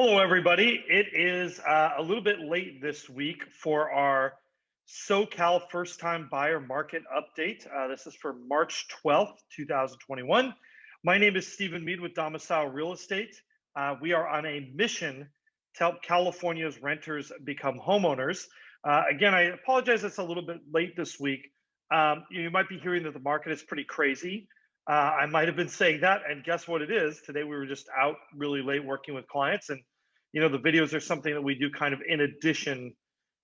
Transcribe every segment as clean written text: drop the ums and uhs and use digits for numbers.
Hello, everybody. It is a little bit late this week for our SoCal first time buyer market update. This is for March 12th, 2021. My name is Stephen Mead with Domicile Real Estate. We are on a mission to help California's renters become homeowners. Again, I apologize, it's a little bit late this week. You might be hearing that the market is pretty crazy. I might have been saying that, and guess what it is? Today we were just out really late working with clients, and the videos are something that we do kind of in addition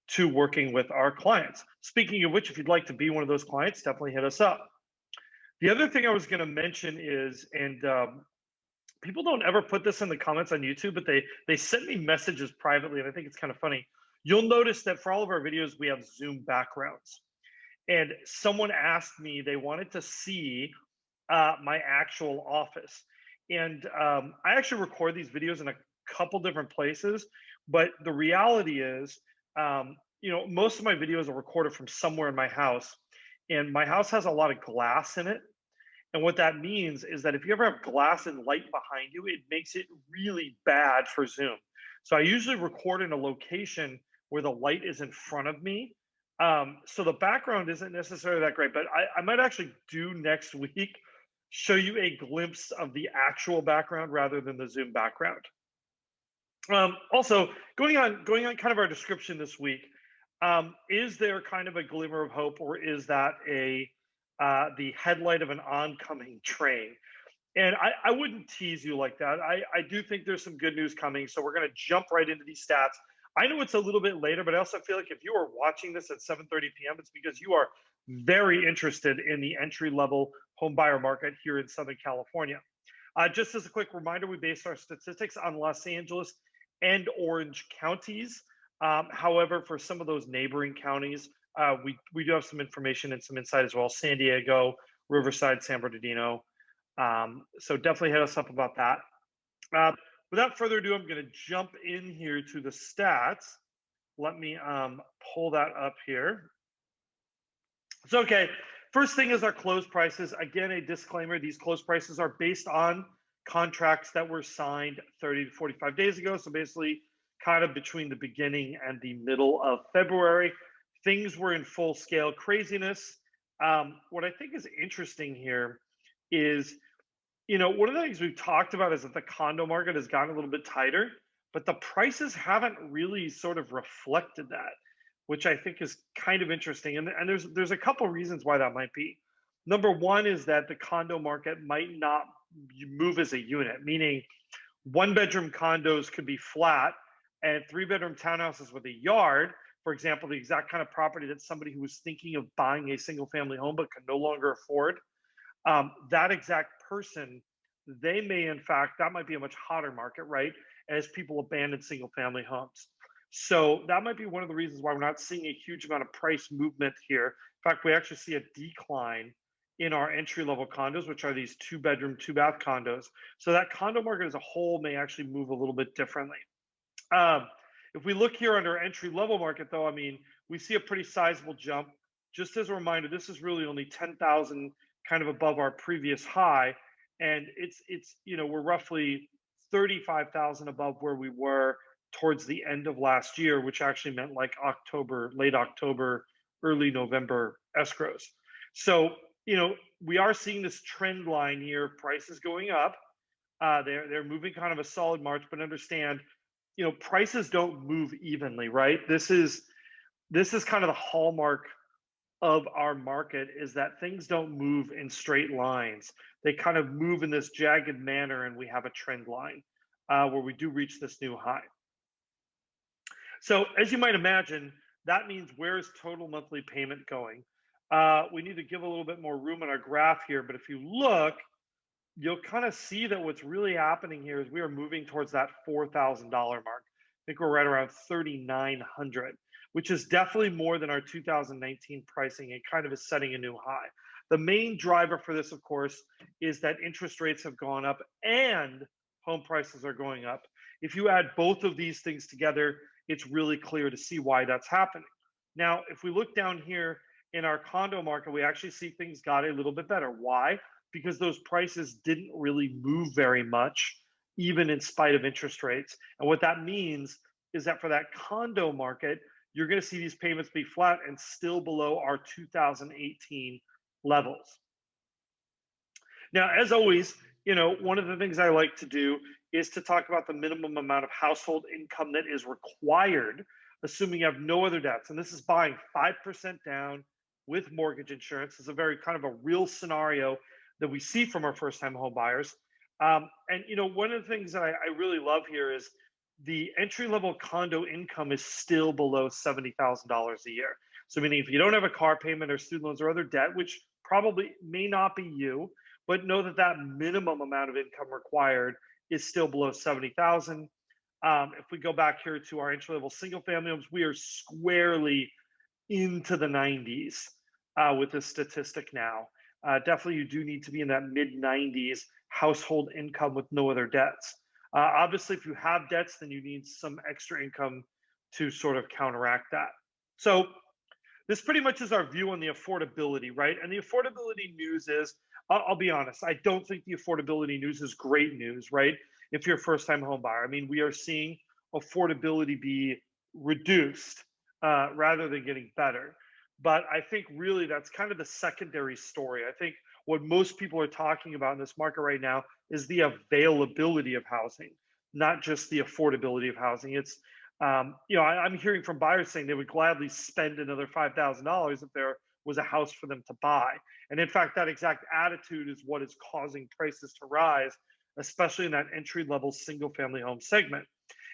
to working with our clients. Speaking of which, if you'd like to be one of those clients, definitely hit us up. The other thing I was going to mention is, and people don't ever put this in the comments on YouTube, but they send me messages privately, and I think it's kind of funny. You'll notice that for all of our videos, we have Zoom backgrounds. And someone asked me, they wanted to see my actual office. And I actually record these videos in a couple different places, but the reality is, most of my videos are recorded from somewhere in my house, and my house has a lot of glass in it. And what that means is that if you ever have glass and light behind you, it makes it really bad for Zoom. So I usually record in a location where the light is in front of me. So the background isn't necessarily that great, but I might actually do next week show you a glimpse of the actual background rather than the Zoom background. Also, going on kind of our description this week, is there kind of a glimmer of hope, or is that the headlight of an oncoming train? And I wouldn't tease you like that. I do think there's some good news coming, so we're going to jump right into these stats. I know it's a little bit later, but I also feel like if you are watching this at 7:30 p.m., it's because you are very interested in the entry-level home buyer market here in Southern California. Just as a quick reminder, we base our statistics on Los Angeles and Orange counties. However, for some of those neighboring counties, we do have some information and some insight as well. San Diego, Riverside, San Bernardino. So definitely hit us up about that. Without further ado, I'm going to jump in here to the stats. Let me pull that up here. So, okay, first thing is our close prices. Again, a disclaimer, these close prices are based on contracts that were signed 30 to 45 days ago. So basically kind of between the beginning and the middle of February, things were in full scale craziness. What I think is interesting here is, one of the things we've talked about is that the condo market has gotten a little bit tighter, but the prices haven't really sort of reflected that, which I think is kind of interesting. And there's a couple reasons why that might be. Number one is that the condo market might not move as a unit, meaning one-bedroom condos could be flat and three-bedroom townhouses with a yard, for example, the exact kind of property that somebody who was thinking of buying a single-family home but can no longer afford, that exact person, they may, in fact, that might be a much hotter market, right, as people abandon single-family homes. So that might be one of the reasons why we're not seeing a huge amount of price movement here. In fact, we actually see a decline in our entry-level condos, which are these two-bedroom, two-bath condos. So that condo market as a whole may actually move a little bit differently. If we look here under entry-level market, though, we see a pretty sizable jump. Just as a reminder, this is really only 10,000 kind of above our previous high, and it's we're roughly 35,000 above where we were towards the end of last year, which actually meant like October, late October, early November escrows. So we are seeing this trend line here, prices going up. They're moving kind of a solid march, but understand, prices don't move evenly, right? This is kind of the hallmark of our market, is that things don't move in straight lines. They kind of move in this jagged manner, and we have a trend line where we do reach this new high. So as you might imagine, that means where's total monthly payment going? We need to give a little bit more room in our graph here, but if you look, you'll kind of see that what's really happening here is we are moving towards that $4,000 mark. I think we're right around $3,900, which is definitely more than our 2019 pricing and kind of is setting a new high. The main driver for this, of course, is that interest rates have gone up and home prices are going up. If you add both of these things together, it's really clear to see why that's happening. Now, if we look down here in our condo market, we actually see things got a little bit better. Why? Because those prices didn't really move very much even in spite of interest rates. And what that means is that for that condo market, you're going to see these payments be flat and still below our 2018 levels. Now, as always, one of the things I like to do is to talk about the minimum amount of household income that is required, assuming you have no other debts. And this is buying 5% down with mortgage insurance. It's a very kind of a real scenario that we see from our first time home buyers. And one of the things that I really love here is the entry level condo income is still below $70,000 a year. So, meaning if you don't have a car payment or student loans or other debt, which probably may not be you, but know that that minimum amount of income required is still below 70,000. If we go back here to our entry level single family homes, we are squarely into the 90s with this statistic now. Definitely, you do need to be in that mid 90s household income with no other debts. Obviously, if you have debts, then you need some extra income to sort of counteract that. So, this pretty much is our view on the affordability, right? And the affordability news is, I'll be honest, I don't think the affordability news is great news, right? If you're a first time home buyer, I mean, we are seeing affordability be reduced rather than getting better. But I think really that's kind of the secondary story. I think what most people are talking about in this market right now is the availability of housing, not just the affordability of housing. I'm hearing from buyers saying they would gladly spend another $5,000 if there was a house for them to buy. And in fact, that exact attitude is what is causing prices to rise, especially in that entry level single family home segment.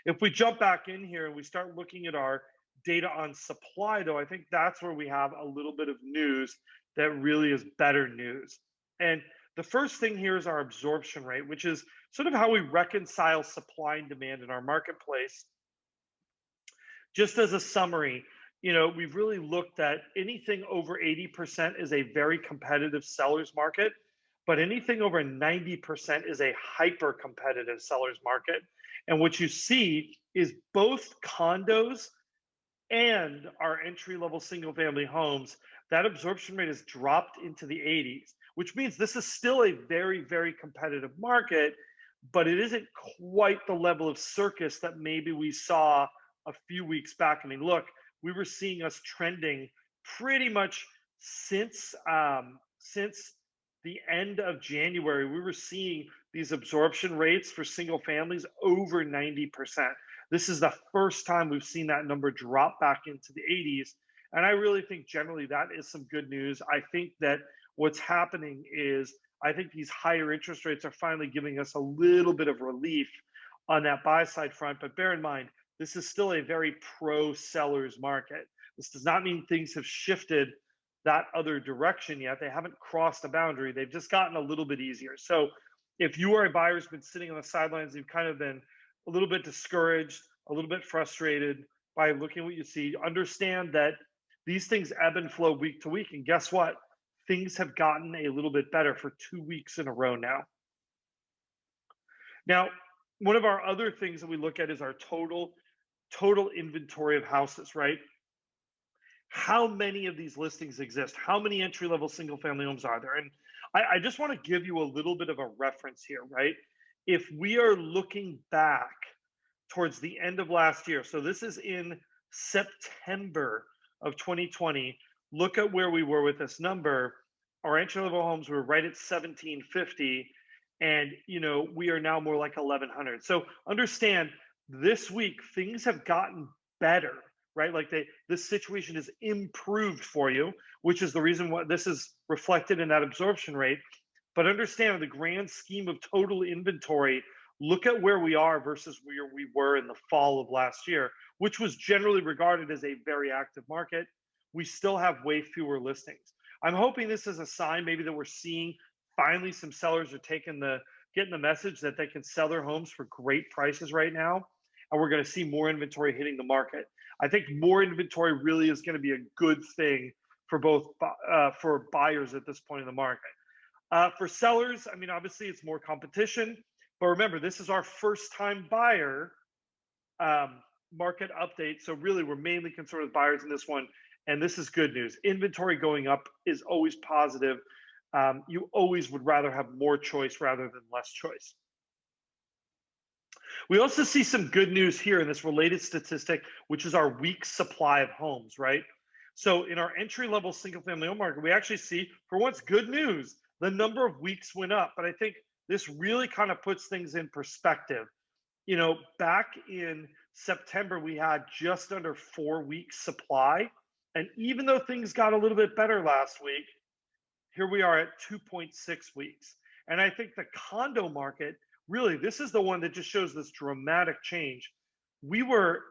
If we jump back in here and we start looking at our data on supply, though, I think that's where we have a little bit of news that really is better news. And the first thing here is our absorption rate, which is sort of how we reconcile supply and demand in our marketplace. Just as a summary, we've really looked at anything over 80% is a very competitive seller's market, but anything over 90% is a hyper competitive seller's market. And what you see is both condos and our entry level single family homes, that absorption rate has dropped into the 80s, which means this is still a very, very competitive market, but it isn't quite the level of circus that maybe we saw a few weeks back. I mean, look, we were seeing us trending pretty much since the end of January. We were seeing these absorption rates for single families over 90%. This is the first time we've seen that number drop back into the 80s. And I really think generally that is some good news. I think that what's happening is I think these higher interest rates are finally giving us a little bit of relief on that buy side front. But bear in mind, this is still a very pro sellers market. This does not mean things have shifted that other direction yet. They haven't crossed a boundary. They've just gotten a little bit easier. So if you are a buyer who's been sitting on the sidelines, you've kind of been a little bit discouraged, a little bit frustrated by looking at what you see, understand that these things ebb and flow week to week. And guess what? Things have gotten a little bit better for 2 weeks in a row now. Now, one of our other things that we look at is our total inventory of houses, right? How many of these listings exist? How many entry level single family homes are there? And I just want to give you a little bit of a reference here, right? If we are looking back towards the end of last year, so this is in September of 2020, look at where we were with this number. Our entry level homes were right at 1,750, and we are now more like 1,100. So understand, this week things have gotten better, right? Like this situation is improved for you, which is the reason why this is reflected in that absorption rate. But understand, in the grand scheme of total inventory, look at where we are versus where we were in the fall of last year, which was generally regarded as a very active market. We still have way fewer listings. I'm hoping this is a sign maybe that we're seeing finally some sellers are getting the message that they can sell their homes for great prices right now. And we're going to see more inventory hitting the market. I think more inventory really is going to be a good thing for both for buyers at this point in the market. For sellers, I mean, obviously it's more competition, but remember, this is our first time buyer market update. So really we're mainly concerned with buyers in this one. And this is good news. Inventory going up is always positive. You always would rather have more choice rather than less choice. We also see some good news here in this related statistic, which is our week supply of homes, right? So in our entry level single family home market, we actually see, for once, good news. The number of weeks went up, but I think this really kind of puts things in perspective. Back in September, we had just under 4 weeks supply. And even though things got a little bit better last week, here we are at 2.6 weeks. And I think the condo market, really, this is the one that just shows this dramatic change. We were,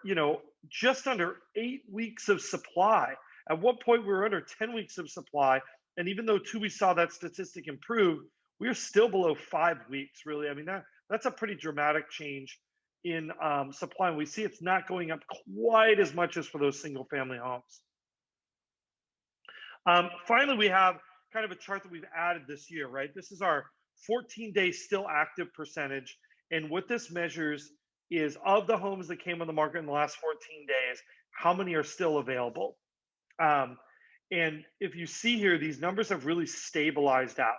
just under 8 weeks of supply. At one point, we were under 10 weeks of supply. And even though too, we saw that statistic improve, we are still below 5 weeks, really. I mean, that's a pretty dramatic change in supply. And we see it's not going up quite as much as for those single family homes. Finally, we have kind of a chart that we've added this year, right? This is our 14-day still active percentage. And what this measures is, of the homes that came on the market in the last 14 days, how many are still available? And if you see here, these numbers have really stabilized out.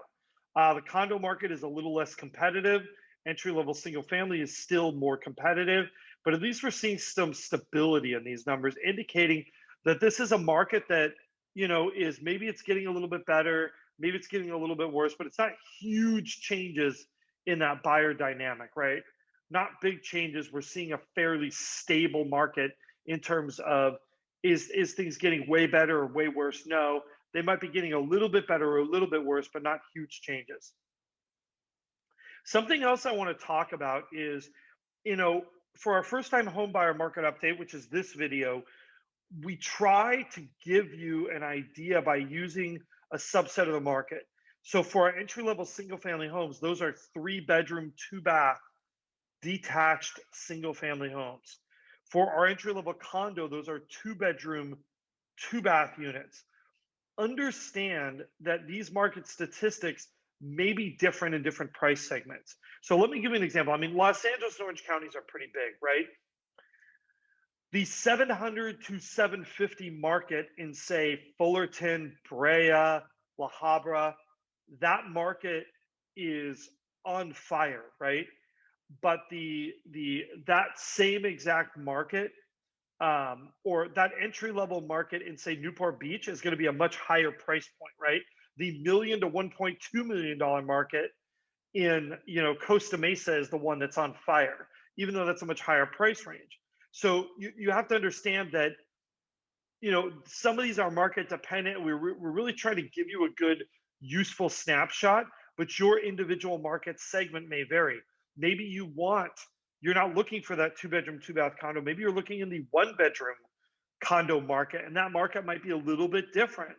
The condo market is a little less competitive. Entry-level single family is still more competitive, but at least we're seeing some stability in these numbers, indicating that this is a market that, is, maybe it's getting a little bit better, maybe it's getting a little bit worse, but it's not huge changes in that buyer dynamic, right? Not big changes. We're seeing a fairly stable market in terms of, is things getting way better or way worse? No, they might be getting a little bit better or a little bit worse, but not huge changes. Something else I want to talk about is, for our first time home buyer market update, which is this video, we try to give you an idea by using a subset of the market. So for our entry level single family homes, those are 3-bedroom, 2-bath, detached single family homes. For our entry level condo, those are 2-bedroom, 2-bath units. Understand that these market statistics may be different in different price segments. So let me give you an example. I mean, Los Angeles and Orange counties are pretty big, right? The 700 to 750 market in, say, Fullerton, Brea, La Habra, that market is on fire, right? But that same exact market, or that entry level market in, say, Newport Beach, is going to be a much higher price point, right? The $1 million to $1.2 million market in, Costa Mesa is the one that's on fire, even though that's a much higher price range. So you have to understand that, some of these are market dependent. We're really trying to give you a good, useful snapshot, but your individual market segment may vary. Maybe you're not looking for that 2-bedroom, 2-bath condo. Maybe you're looking in the 1-bedroom condo market, and that market might be a little bit different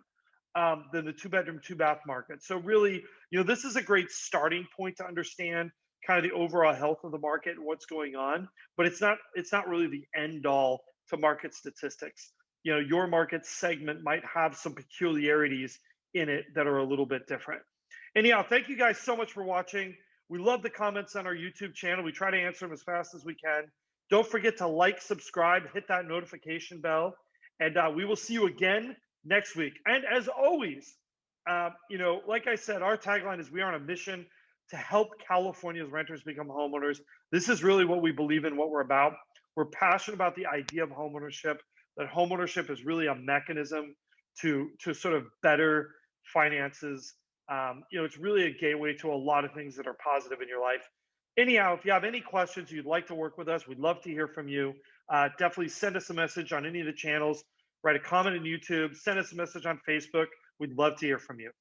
than the 2-bedroom, 2-bath market. So really, this is a great starting point to understand kind of the overall health of the market and what's going on, but it's not really the end all to market statistics. Your market segment might have some peculiarities in it that are a little bit different. Anyhow, thank you guys so much for watching. We love the comments on our YouTube channel. We try to answer them as fast as we can. Don't forget to like, subscribe, hit that notification bell, and we will see you again next week. And as always, like I said, our tagline is, we are on a mission to help California's renters become homeowners. This is really what we believe in, what we're about. We're passionate about the idea of homeownership, that homeownership is really a mechanism to sort of better finances. It's really a gateway to a lot of things that are positive in your life. Anyhow, if you have any questions, you'd like to work with us, we'd love to hear from you. Definitely send us a message on any of the channels, write a comment on YouTube, send us a message on Facebook. We'd love to hear from you.